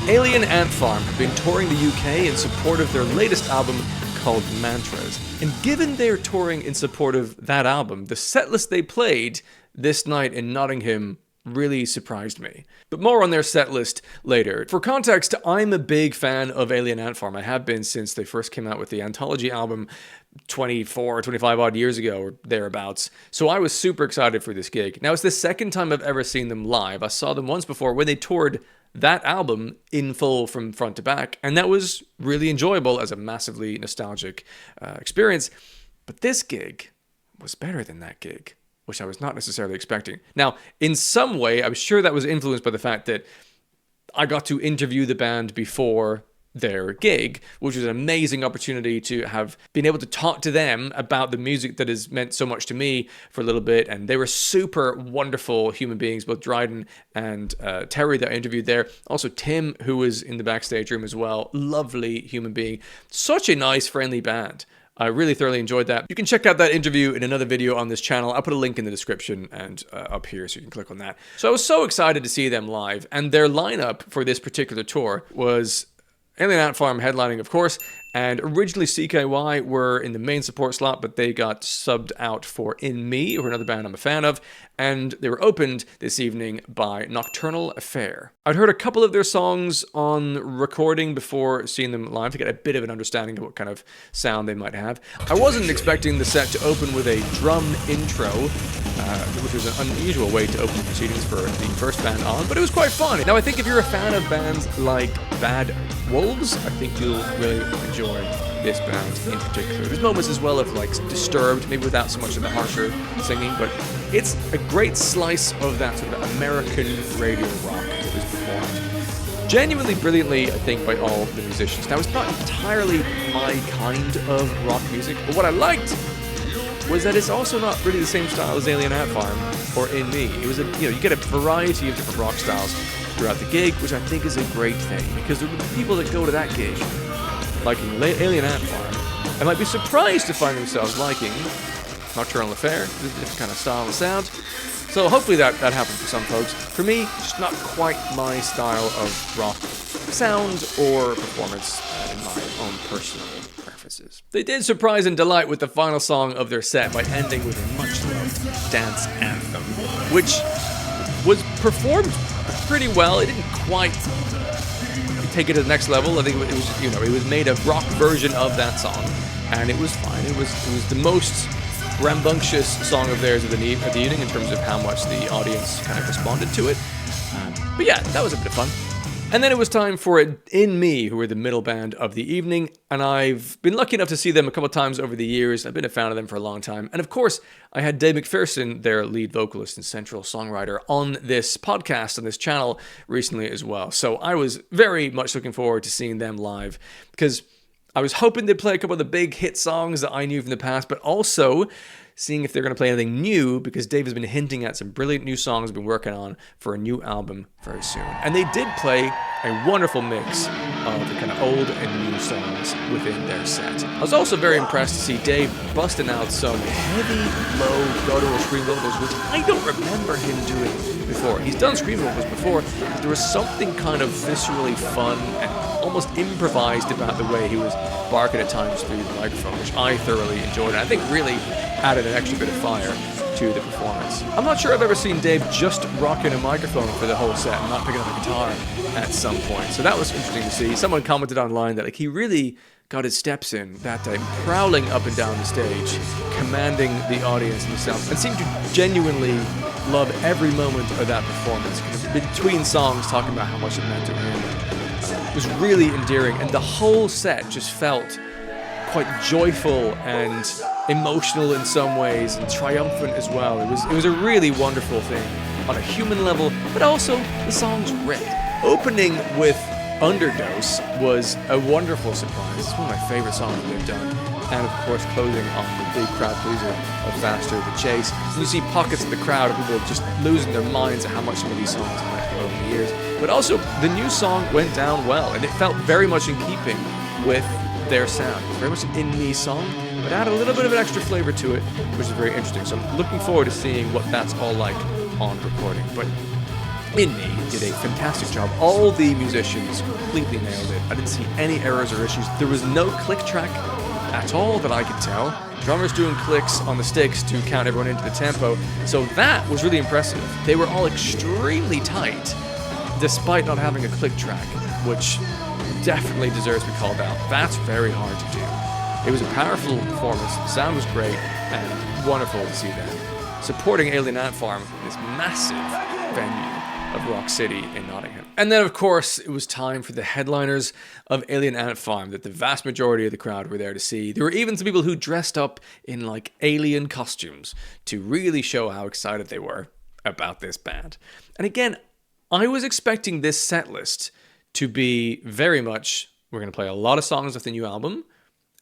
Alien Ant Farm have been touring the UK in support of their latest album called Mantras. And given they're touring in support of that album, the setlist they played this night in Nottingham really surprised me. But more on their setlist later. For context, I'm a big fan of Alien Ant Farm. I have been since they first came out with the anthology album 25 odd years ago or thereabouts. So I was super excited for this gig. Now, it's the second time I've ever seen them live. I saw them once before when they toured that album in full from front to back, and that was really enjoyable as a massively nostalgic experience. But this gig was better than that gig, which I was not necessarily expecting. Now, in some way, I'm sure that was influenced by the fact that I got to interview the band before their gig, which was an amazing opportunity to have been able to talk to them about the music that has meant so much to me for a little bit. And they were super wonderful human beings, both Dryden and Terry that I interviewed there. Also Tim, who was in the backstage room as well. Lovely human being. Such a nice, friendly band. I really thoroughly enjoyed that. You can check out that interview in another video on this channel. I'll put a link in the description and up here so you can click on that. So I was so excited to see them live, and their lineup for this particular tour was Alien Ant Farm headlining, of course, and originally CKY were in the main support slot, but they got subbed out for INME, who are another band I'm a fan of, and they were opened this evening by Nocturnal Affair. I'd heard a couple of their songs on recording before seeing them live to get a bit of an understanding of what kind of sound they might have. I wasn't expecting the set to open with a drum intro, which was an unusual way to open the proceedings for the first band on, but it was quite fun. Now, I think if you're a fan of bands like Bad Wolves, I think you'll really enjoy this band in particular. There's moments as well of like Disturbed, maybe without so much of the harsher singing, but it's a great slice of that sort of American radio rock that was performed genuinely brilliantly, I think, by all the musicians. Now, it's not entirely my kind of rock music, but what I liked was that it's also not really the same style as Alien Ant Farm or INME. It was you get a variety of different rock styles throughout the gig, which I think is a great thing, because there will be people that go to that gig liking Alien Ant Farm and might be surprised to find themselves liking Nocturnal Affair, a different kind of style and sound. So hopefully that happens for some folks. For me, just not quite my style of rock sound or performance in my own personal preferences. They did surprise and delight with the final song of their set by ending with a much-loved dance anthem, which was performed pretty well. It didn't quite take it to the next level. I think it was, it was made a rock version of that song, and it was fine. It was the most rambunctious song of theirs of the evening in terms of how much the audience kind of responded to it. But yeah, that was a bit of fun. And then it was time for INME, who were the middle band of the evening, and I've been lucky enough to see them a couple of times over the years. I've been a fan of them for a long time. And of course, I had Dave McPherson, their lead vocalist and central songwriter, on this podcast, on this channel recently as well. So I was very much looking forward to seeing them live, because I was hoping they'd play a couple of the big hit songs that I knew from the past, but also seeing if they're going to play anything new, because Dave has been hinting at some brilliant new songs he's been working on for a new album very soon. And they did play a wonderful mix of the kind of old and new songs within their set. I was also very impressed to see Dave busting out some heavy, low, guttural scream vocals, which I don't remember him doing before. He's done scream vocals before, but there was something kind of viscerally fun and almost improvised about the way he was barking at times through the microphone, which I thoroughly enjoyed, and I think really added an extra bit of fire to the performance. I'm not sure I've ever seen Dave just rocking a microphone for the whole set and not picking up a guitar at some point, so that was interesting to see. Someone commented online that he really got his steps in that day, prowling up and down the stage, commanding the audience himself, and seemed to genuinely love every moment of that performance, kind of between songs talking about how much it meant to him. It was really endearing, and the whole set just felt quite joyful and emotional in some ways, and triumphant as well. It was a really wonderful thing on a human level, but also the songs ripped. Opening with Underdose was a wonderful surprise. It's one of my favorite songs that they've done. And of course, closing on the big crowd pleaser of Faster the Chase. And you see pockets of the crowd of people just losing their minds at how much some of these songs have meant to them over the years. But also, the new song went down well, and it felt very much in keeping with their sound. It's very much an INME song, but add a little bit of an extra flavor to it, which is very interesting. So I'm looking forward to seeing what that's all like on recording. But INME did a fantastic job. All the musicians completely nailed it. I didn't see any errors or issues. There was no click track at all that I could tell. Drummers doing clicks on the sticks to count everyone into the tempo. So that was really impressive. They were all extremely tight, despite not having a click track, which definitely deserves to be called out. That's very hard to do. It was a powerful performance. The sound was great and wonderful to see them supporting Alien Ant Farm in this massive venue of Rock City in Nottingham. And then, of course, it was time for the headliners of Alien Ant Farm that the vast majority of the crowd were there to see. There were even some people who dressed up in like alien costumes to really show how excited they were about this band. And again, I was expecting this set list to be very much, we're going to play a lot of songs of the new album,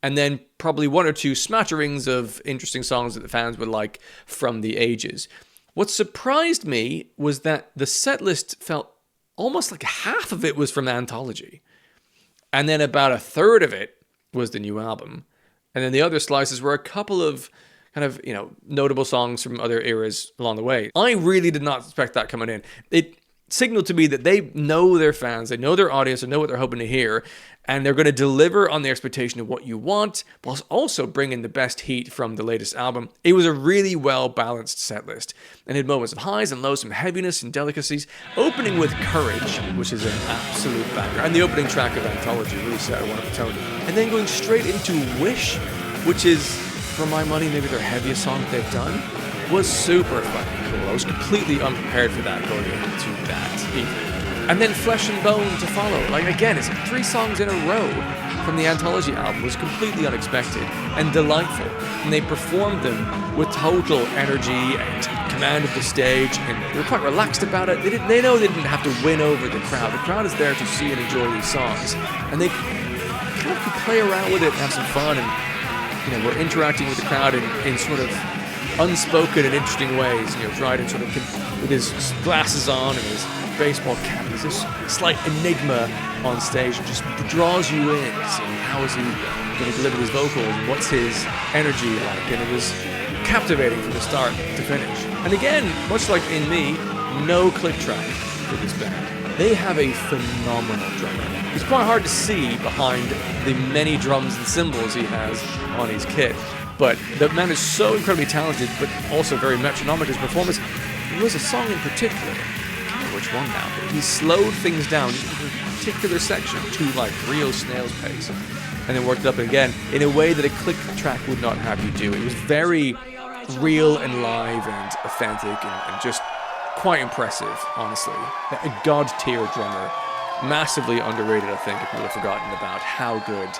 and then probably one or two smatterings of interesting songs that the fans would like from the ages. What surprised me was that the set list felt almost like half of it was from Anthology. And then about a third of it was the new album. And then the other slices were a couple of kind of, notable songs from other eras along the way. I really did not expect that coming in. It signaled to me that they know their fans, they know their audience, they know what they're hoping to hear, and they're going to deliver on the expectation of what you want, whilst also bringing the best heat from the latest album. It was a really well-balanced set list, and had moments of highs and lows, some heaviness and delicacies, opening with Courage, which is an absolute banger, and the opening track of Anthology really set a wonderful tone, and then going straight into Wish, which is, for my money, maybe their heaviest song they've done, was super fucking cool. I was completely unprepared for that going into that evening. And then Flesh and Bone to follow. Like, again, it's like 3 songs in a row from the Anthology album. It was completely unexpected and delightful. And they performed them with total energy and command of the stage, and they were quite relaxed about it. They know they didn't have to win over the crowd. The crowd is there to see and enjoy these songs. And they kind of could play around with it and have some fun, and we're interacting with the crowd in sort of unspoken and interesting ways. Dryden sort of with his glasses on and his baseball cap, he's this slight enigma on stage and just draws you in, seeing how is he going to deliver his vocals and what's his energy like, and it was captivating from the start to finish. And again, much like INME, no click track for this band. They have a phenomenal drummer. It's quite hard to see behind the many drums and cymbals he has on his kit, but the man is so incredibly talented, but also very metronomic. His performance. There was a song in particular, I can't remember which one now, but he slowed things down in a particular section to like real snail's pace, and then worked it up again in a way that a click track would not have you do. It was very real and live and authentic and just quite impressive, honestly. A god-tier drummer, massively underrated, I think, if people have forgotten about how good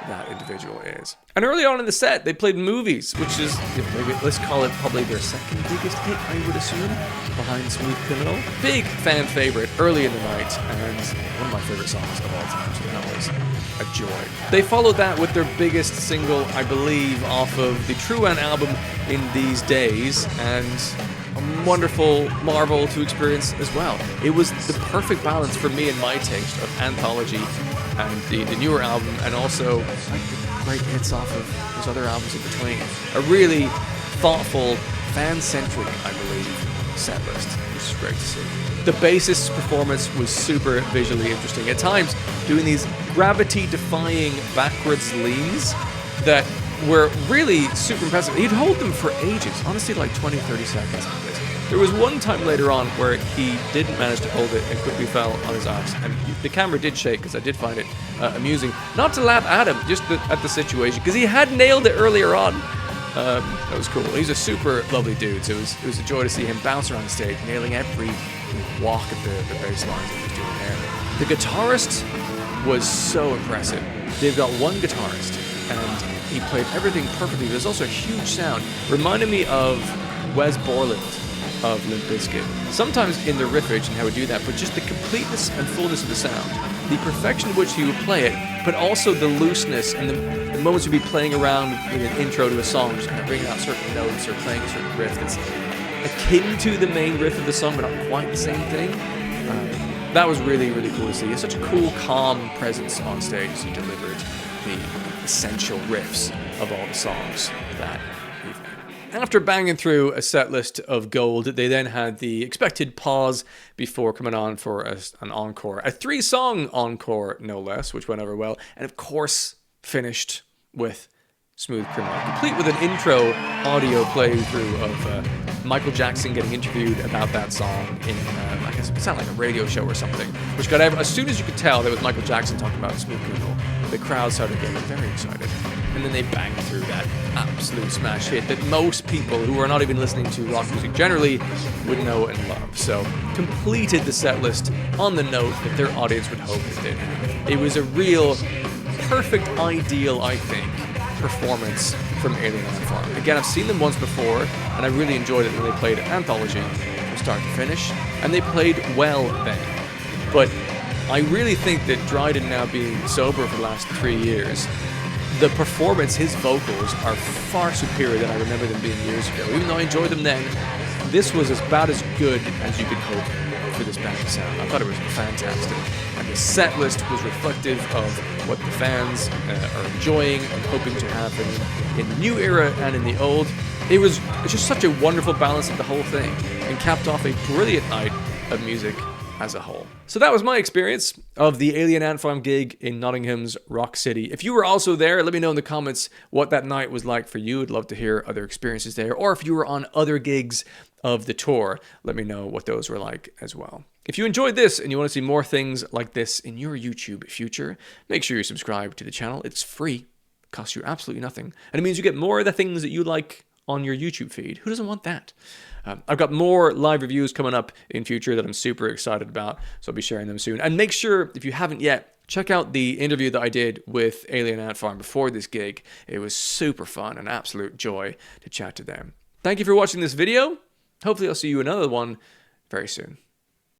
that individual is. And early on in the set, they played Movies, which is, maybe, let's call it probably their second biggest hit, I would assume, behind Smooth Criminal. Big fan favorite early in the night, and one of my favorite songs of all time, so that was a joy. They followed that with their biggest single, I believe, off of the Truan album In These Days, and a wonderful marvel to experience as well. It was the perfect balance for me and my taste of Anthology and the newer album, and also like the great hits off of those other albums in between. A really thoughtful, fan-centric, I believe, set list, which is great to see. The bassist's performance was super visually interesting. At times, doing these gravity-defying backwards leans that were really super impressive. He'd hold them for ages, honestly like 20-30 seconds like this. There was one time later on where he didn't manage to hold it and quickly fell on his arse, and the camera did shake because I did find it amusing. Not to laugh at him, just at the situation, because he had nailed it earlier on. That was cool. He's a super lovely dude, so it was a joy to see him bounce around the stage, nailing every walk of the bass lines that he was doing there. The guitarist was so impressive. They've got one guitarist, and he played everything perfectly. There's also a huge sound. Reminded me of Wes Borland of Limp Bizkit. Sometimes in the riffage and how he would do that, but just the completeness and fullness of the sound. The perfection in which he would play it, but also the looseness and the moments he'd be playing around with an intro to a song, just kind of bringing out certain notes or playing a certain riff that's akin to the main riff of the song, but not quite the same thing. That was really, really cool to see. It's such a cool, calm presence on stage as he delivered the essential riffs of all the songs that evening. After banging through a set list of gold, they then had the expected pause before coming on for an encore. A 3-song encore, no less, which went over well. And of course, finished with Smooth Criminal, complete with an intro audio playthrough of Michael Jackson getting interviewed about that song in, I guess it sounded like a radio show or something, which got as soon as you could tell that was Michael Jackson talking about Smooth Criminal, the crowd started getting very excited. And then they banged through that absolute smash hit that most people who are not even listening to rock music generally would know and love. So, completed the set list on the note that their audience would hope it did. It was a real, perfect, ideal, I think, performance from Alien Ant Farm. Again, I've seen them once before, and I really enjoyed it when they played Anthology from start to finish, and they played well then. But I really think that Dryden now being sober for the last 3 years, the performance, his vocals, are far superior than I remember them being years ago. Even though I enjoyed them then, this was about as good as you could hope for this band to sound. I thought it was fantastic. And the set list was reflective of what the fans are enjoying and hoping to have in the new era and in the old. It was just such a wonderful balance of the whole thing, and capped off a brilliant night of music as a whole. So that was my experience of the Alien Ant Farm gig in Nottingham's Rock City. If you were also there, let me know in the comments what that night was like for you. I'd love to hear other experiences there. Or if you were on other gigs of the tour, let me know what those were like as well. If you enjoyed this and you want to see more things like this in your YouTube future, make sure you subscribe to the channel. It's free. It costs you absolutely nothing. And it means you get more of the things that you like on your YouTube feed. Who doesn't want that? I've got more live reviews coming up in future that I'm super excited about, so I'll be sharing them soon. And make sure, if you haven't yet, check out the interview that I did with Alien Ant Farm before this gig. It was super fun, an absolute joy to chat to them. Thank you for watching this video. Hopefully I'll see you in another one very soon.